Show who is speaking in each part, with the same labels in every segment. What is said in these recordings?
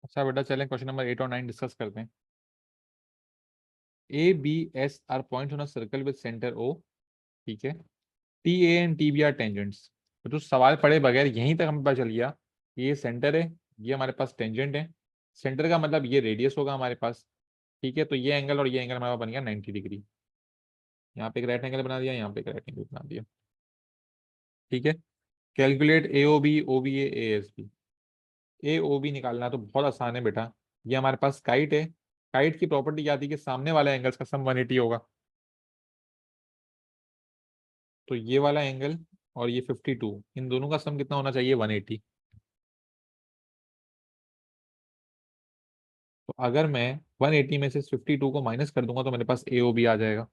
Speaker 1: अच्छा बेटा, चलें क्वेश्चन नंबर 8 और 9 डिस्कस करते हैं। A B S are points on a circle with centre O. ठीक है। T A and T B are tangents. तो सवाल पढ़े बगैर यहीं तक हमें पता चल गया कि ये सेंटर है, ये हमारे पास टेंजेंट है। सेंटर का मतलब ये रेडियस होगा हमारे पास। ठीक है, तो ये एंगल और ये एंगल हमारे पास बन गया 90 डिग्री। यहाँ पे एक राइट एंगल बना दिया, यहाँ पे एक राइट एंगल बना दिया। ठीक है। Calculate A O B O B A S B. A O B निकालना तो बहुत आसान है बेटा। ये हमारे पास काइट है। काइट की प्रॉपर्टी क्या थी कि सामने वाले एंगल्स का सम 180 होगा। तो ये वाला एंगल और ये 52, इन दोनों का सम कितना होना चाहिए? 180। तो अगर मैं 180 में से 52 को माइनस कर दूंगा तो मेरे पास ए ओ बी आ जाएगा।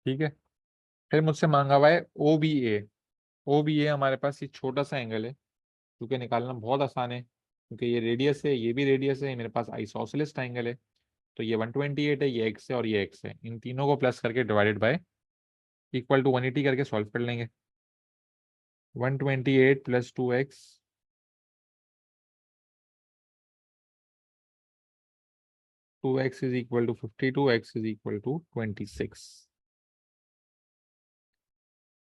Speaker 1: ठीक है। फिर मुझसे मांगा हुआ है ओ बी ए। ओ बी ए हमारे पास ये छोटा सा एंगल है, क्योंकि निकालना बहुत आसान है, क्योंकि ये रेडियस है, ये भी रेडियस है, मेरे पास आइसोसेलेस ट्रायंगल है। तो ये 128 है, ये एक्स है और ये एक्स है। इन तीनों को प्लस करके डिवाइडेड बाय इक्वल टू 180 करके सॉल्व कर लेंगे। 128 plus 2x, 2x is equal to 52, x is equal to 26।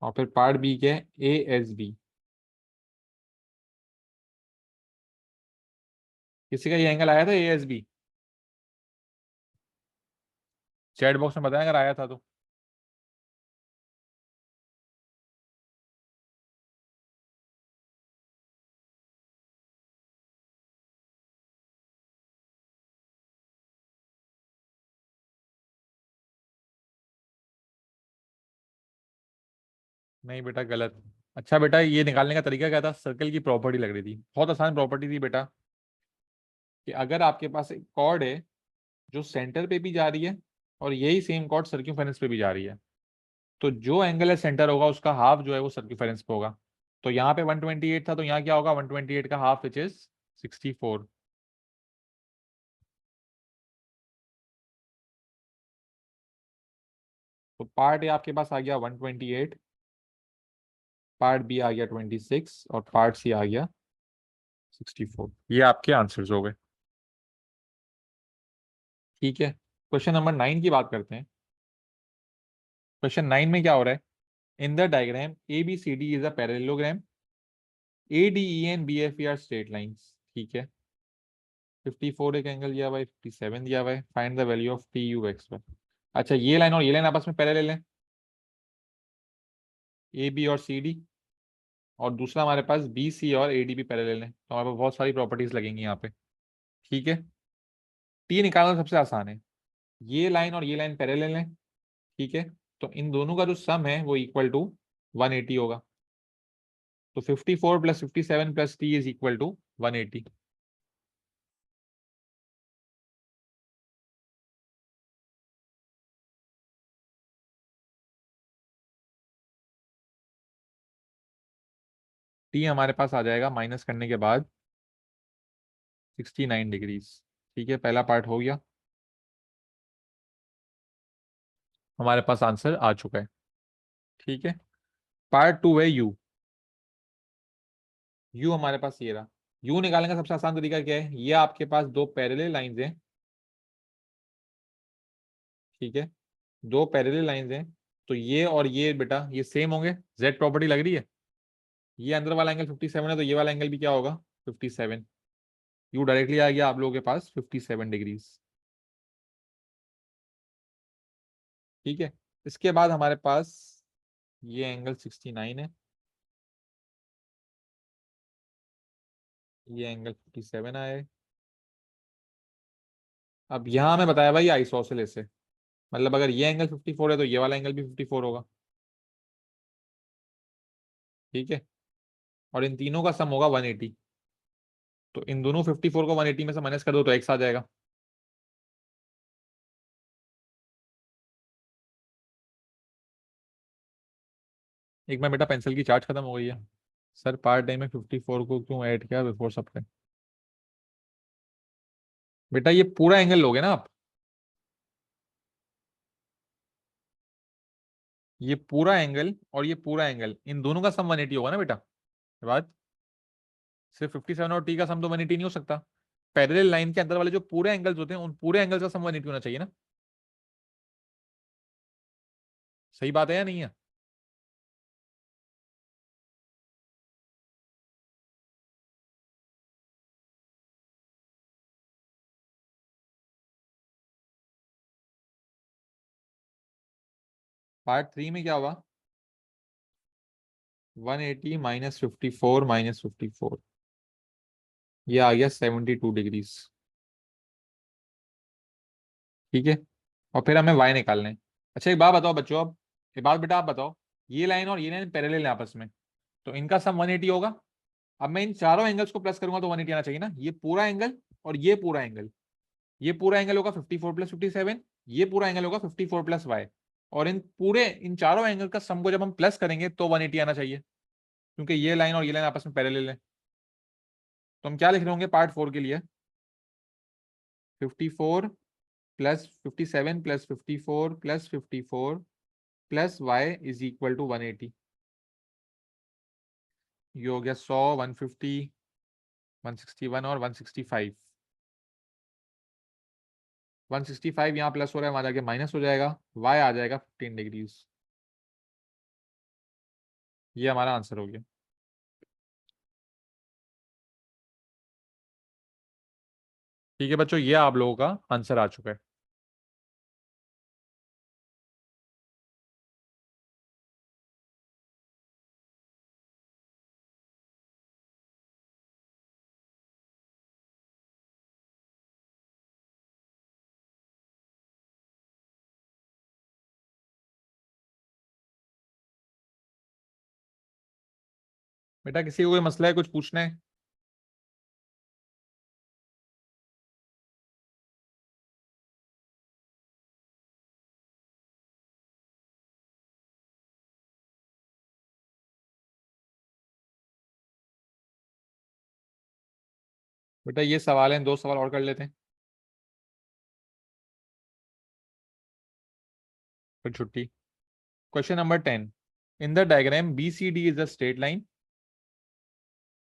Speaker 1: और फिर पार्ट बी के ए एस बी। किसी का ये एंगल आया था A S B? Chat box में बताया अगर आया था तो। नहीं बेटा, गलत। अच्छा बेटा, ये निकालने का तरीका क्या था? सर्कल की प्रॉपर्टी लग रही थी, बहुत आसान प्रॉपर्टी थी बेटा, कि अगर आपके पास एक कॉर्ड है जो सेंटर पे भी जा रही है और यही सेम कॉर्ड सर्क्यूफेरेंस पे भी जा रही है, तो जो एंगल है सेंटर होगा उसका हाफ जो है वो सर्क्यूफेरेंस पे होगा। तो यहाँ पे 128 था, तो यहाँ क्या होगा? 128 का हाफ विच इज 64। तो पार्ट ए आपके पास आ गया 128, पार्ट बी आ गया 26 और पार्ट सी आ गया 64। ये आपके आंसर्स हो गए। ठीक है। क्वेश्चन नंबर 9 की बात करते हैं। क्वेश्चन 9 में क्या हो रहा है? In the diagram A B C D is a parallelogram. A D E and B F E are straight lines. ठीक है। 54 एक एंगल दिया हुआ है, 57 दिया हुआ है, find the value of T U X Y. अच्छा, ये लाइन और ये लाइन आपस में पैरेलल है, ए बी और सी डी। और दूसरा हमारे पास बी सी और ए डी भी पैरेलल है, तो हमारे पास बहुत सारी प्रॉपर्टीज लगेंगी यहाँ पे। ठीक है। टी निकालना सबसे आसान है। ये लाइन और ये लाइन पैरेलल है। ठीक है। तो इन दोनों का जो सम है वो इक्वल टू 180 होगा। तो 54 plus 57 plus T is equal to 180। T हमारे पास आ जाएगा माइनस करने के बाद 69 डिग्रीज। ठीक है, पहला पार्ट हो गया, हमारे पास आंसर आ चुका है। ठीक है। पार्ट टू है यू। यू हमारे पास ये रहा। यू निकालने का सबसे आसान तरीका क्या है? ये आपके पास दो पैरेलल लाइंस हैं। ठीक है। दो पैरेलल लाइंस हैं, तो ये और ये बेटा ये सेम होंगे। जेड प्रॉपर्टी लग रही है। ये अंदर वाला एंगल 57 है, तो ये वाला एंगल भी क्या होगा? 57। यू डायरेक्टली आ गया आप लोगों के पास 57 डिग्रीज। ठीक है। इसके बाद हमारे पास ये एंगल 69 है, ये एंगल 57 आया है। अब यहां हमें बताया भाई आइसोसेलेस है, मतलब अगर ये एंगल 54 है तो ये वाला एंगल भी 54 होगा। ठीक है। और इन तीनों का सम होगा 180। तो इन दोनों 54 को 180 में से माइनस कर दो तो एक्स आ जाएगा। एक बार बेटा, पेंसिल की चार्ज खत्म हो गई है। सर पार्ट टाइम में 54 को क्यों ऐड किया बिफोर सबके? बेटा ये पूरा एंगल लोगे ना आप। ये पूरा एंगल और ये पूरा एंगल, इन दोनों का सम 180 होगा ना बेटा। बात सिर्फ 57 और टी का सम तो 180 नहीं हो सकता। पैरेलल लाइन के अंदर वाले जो पूरे एंगल्स होते हैं उन पूरे एंगल्स का सम 180 होना चाहिए ना। सही बात है या नहीं है? पार्ट 3 में क्या हुआ, 180 माइनस 54 माइनस 54, ये आ गया 72 डिग्रीज। ठीक है, और फिर हमें y निकालना है। अच्छा एक बात बताओ बच्चों, अब एक बात बेटा आप बताओ, ये लाइन और ये लाइन पैरेलल है आपस में, तो इनका सम 180 होगा। अब मैं इन चारों एंगल्स को प्लस करूंगा तो 180 आना चाहिए ना। ये पूरा एंगल और ये पूरा एंगल, ये पूरा एंगल होगा 54 प्लस 57, ये पूरा एंगल होगा 54 प्लस वाई, और इन चारों एंगल का सम को जब हम प्लस करेंगे तो 180 आना चाहिए, क्योंकि ये लाइन और ये लाइन आपस में पैरेलल है। तो हम क्या लिख रहे होंगे पार्ट 4 के लिए, 54 plus 57 plus 54 plus 54 plus Y is equal to 180। ये हो गया 100, 150, 161 और 165। 165 यहाँ प्लस हो रहा है, वहां जाके माइनस हो जाएगा, वाई आ जाएगा 15 डिग्रीज। ये हमारा आंसर हो गया। ठीक है बच्चों, ये आप लोगों का आंसर आ चुका है। बेटा किसी को कोई मसला है, कुछ पूछना है? बेटा ये सवाल है, 2 सवाल और कर लेते हैं फिर छुट्टी। Question number 10, in the diagram B C D is a straight line.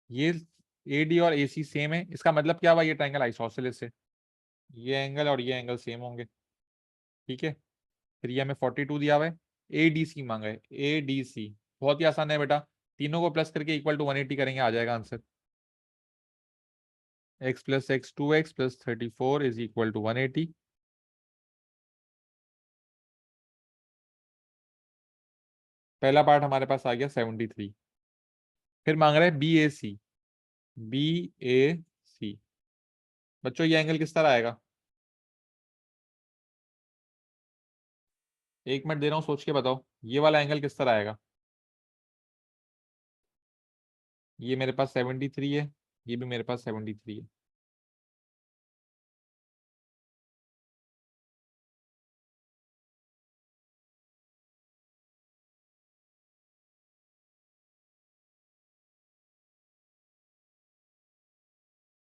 Speaker 1: ये ए डी और ए सी सेम है, इसका मतलब क्या हुआ, ये ट्राइंगल आइसोसेलेस है, ये एंगल और ये एंगल सेम होंगे। ठीक है, फिर ये हमें 42 दिया हुआ है, ए डी सी मांगा है, ए डी सी। बहुत ही आसान है बेटा, तीनों को प्लस करके इक्वल टू 180 करेंगे, आ जाएगा answer. x plus x 2x plus 34 is equal to 180। पहला पार्ट हमारे पास आ गया 73। फिर मांग रहे हैं बी ए सी, बी ए सी। बच्चों ये एंगल किस तरह आएगा? 1 मिनट दे रहा हूँ, सोच के बताओ, ये वाला एंगल किस तरह आएगा? ये मेरे पास 73 है, ये भी मेरे पास 73 है।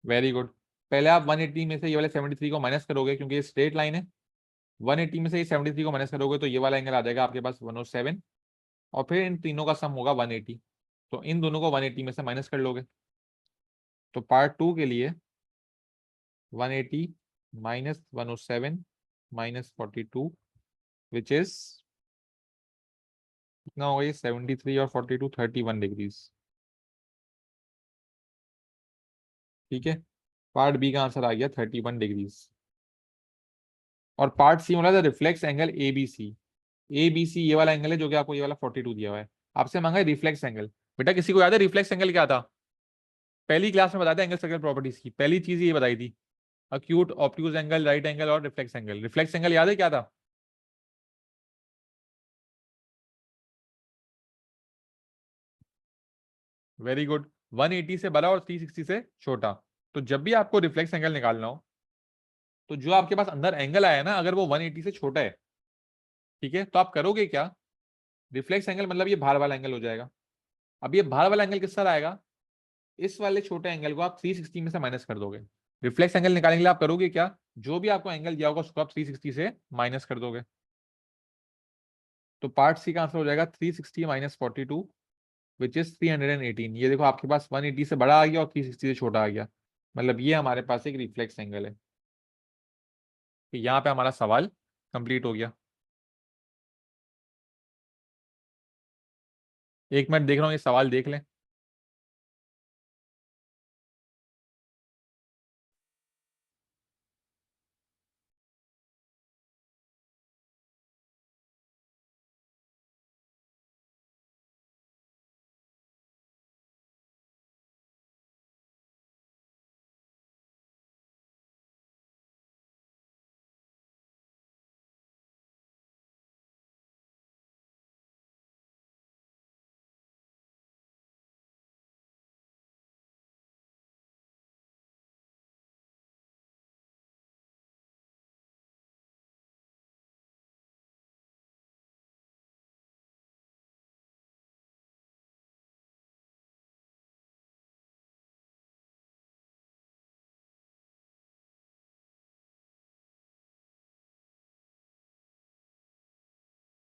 Speaker 1: Very good. पहले आप 180 में से ये वाले 73 को माइनस करोगे, क्योंकि ये स्ट्रेट लाइन है। 180 में से ये 73 को माइनस करोगे तो ये वाला एंगल आ जाएगा आपके पास 107, और फिर इन तीनों का सम होगा 180। तो इन दोनों को 180 में से माइनस कर लोगे। तो पार्ट 2 के लिए 180 माइनस 107 माइनस 42, विच इज कितना होगा, ये 73 और 42 31 डिग्रीज। ठीक है, पार्ट बी का आंसर आ गया 31 डिग्रीज। और पार्ट सी बोला था reflex angle A B C. A B C ये वाला एंगल है जो कि आपको ये वाला 42 दिया हुआ है। आपसे मांगा है रिफ्लेक्स एंगल। बेटा किसी को याद है रिफ्लेक्स एंगल क्या था? पहली क्लास में बताया था एंगल सर्कल प्रॉपर्टीज की, पहली चीज ये बताई थी, acute obtuse angle, right angle और रिफ्लेक्स एंगल। रिफ्लेक्स एंगल याद है क्या था? वेरी गुड, 180 से बड़ा और 360 से छोटा। तो जब भी आपको रिफ्लेक्स एंगल निकालना हो, तो जो आपके पास अंदर एंगल आया ना, अगर वो 180 से छोटा है, ठीक है, तो आप करोगे क्या, रिफ्लेक्स एंगल मतलब ये बाहर वाला एंगल हो जाएगा। अब ये बाहर वाला एंगल किस तरह आएगा, इस वाले छोटे एंगल को आप 360 में से माइनस कर दोगे। रिफ्लेक्स एंगल निकालने के लिए आप करोगे क्या, जो भी आपको एंगल दिया होगा उसको आप 360 से माइनस कर दोगे। तो पार्ट सी का आंसर हो जाएगा 360 माइनस 42 विच इज 318। ये देखो आपके पास 180 से बड़ा आ गया और 360 से छोटा आ गया, मतलब ये हमारे पास एक रिफ्लेक्स एंगल है। तो यहाँ पे हमारा सवाल कंप्लीट हो गया। एक मिनट देख रहा हूँ, ये सवाल देख लें।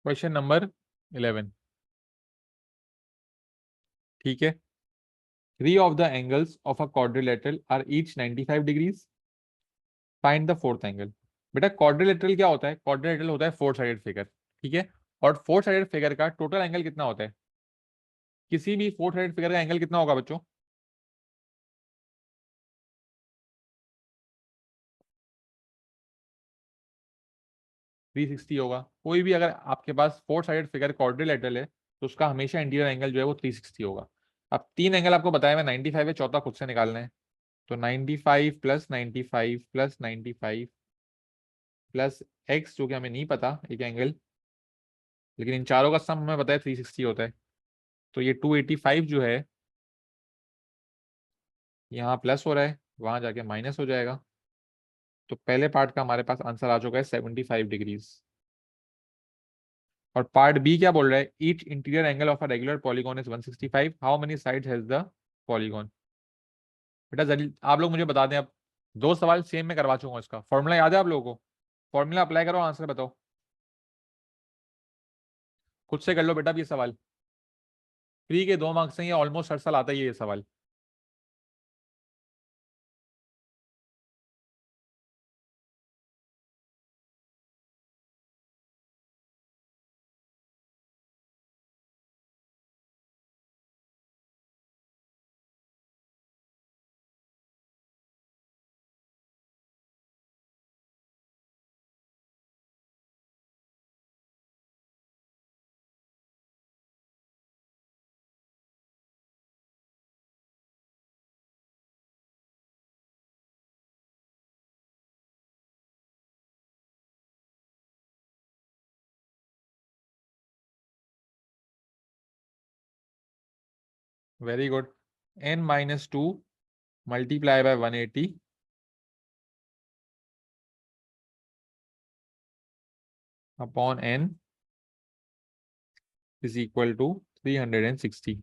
Speaker 1: क्वेश्चन नंबर 11, ठीक है। Three of the angles of a quadrilateral are each 95 degrees, find the fourth angle. बेटा क्वाड्रिलेटरल क्या होता है? क्वाड्रिलेटरल होता है फोर साइडेड फिगर, ठीक है। और फोर साइडेड फिगर का टोटल एंगल कितना होता है? किसी भी फोर साइडेड फिगर का एंगल कितना होगा बच्चों? 360 होगा। कोई भी अगर आपके पास फोर साइडेड फिगर क्वाड्रिलेटरल है तो उसका हमेशा इंटीरियर एंगल जो है वो 360 होगा। अब तीन एंगल आपको बताया, मैं 95 है, चौथा खुद से निकालना है। तो 95 प्लस 95 प्लस 95 प्लस एक्स, जो कि हमें नहीं पता एक एंगल, लेकिन इन चारों का सम हमें पता है 360 होता है। तो ये 285 जो है यहाँ प्लस हो रहा है, वहां जाके माइनस हो जाएगा। तो पहले पार्ट का हमारे पास आंसर आ चुका है 75 डिग्रीज। और पार्ट बी क्या बोल रहा है? Each interior angle of a regular polygon is 165, how many sides has the polygon. बेटा जल्दी आप लोग मुझे बता दें, अब दो सवाल सेम में करवा चुका हूँ। इसका फॉर्मूला याद है आप लोगों को? फॉर्मूला अप्लाई करो, आंसर बताओ। खुद से कर लो बेटा अब ये सवाल। फ्री के 2 मार्क्स हैं, ये ऑलमोस्ट हर साल आता ही है ये सवाल। Very good. n-2 multiply by 180 upon n is equal to 360,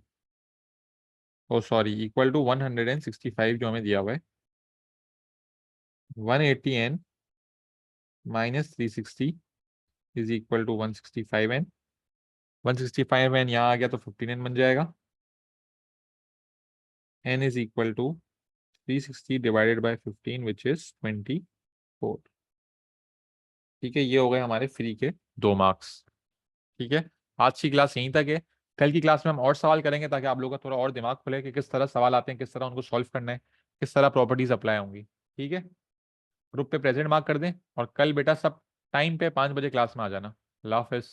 Speaker 1: oh sorry equal to 165 जो हमें दिया हुआ है। 180n minus 360 is equal to 165n। 165n यहाँ आ गया तो 15n बन जाएगा। n is equal to 360 divided by 15 which is 24। ठीक है, ये हो गए हमारे फ्री के 2 मार्क्स। ठीक है, आज की क्लास यहीं तक है। कल की क्लास में हम और सवाल करेंगे ताकि आप लोगों का थोड़ा और दिमाग खुले कि किस तरह सवाल आते हैं, किस तरह उनको सॉल्व करना है, किस तरह प्रॉपर्टीज अप्लाई होंगी। ठीक है, ग्रुप पे प्रेजेंट मार्क कर दें और कल बेटा सब टाइम पे 5 बजे क्लास में आ जाना। अल्लाह हाफिज।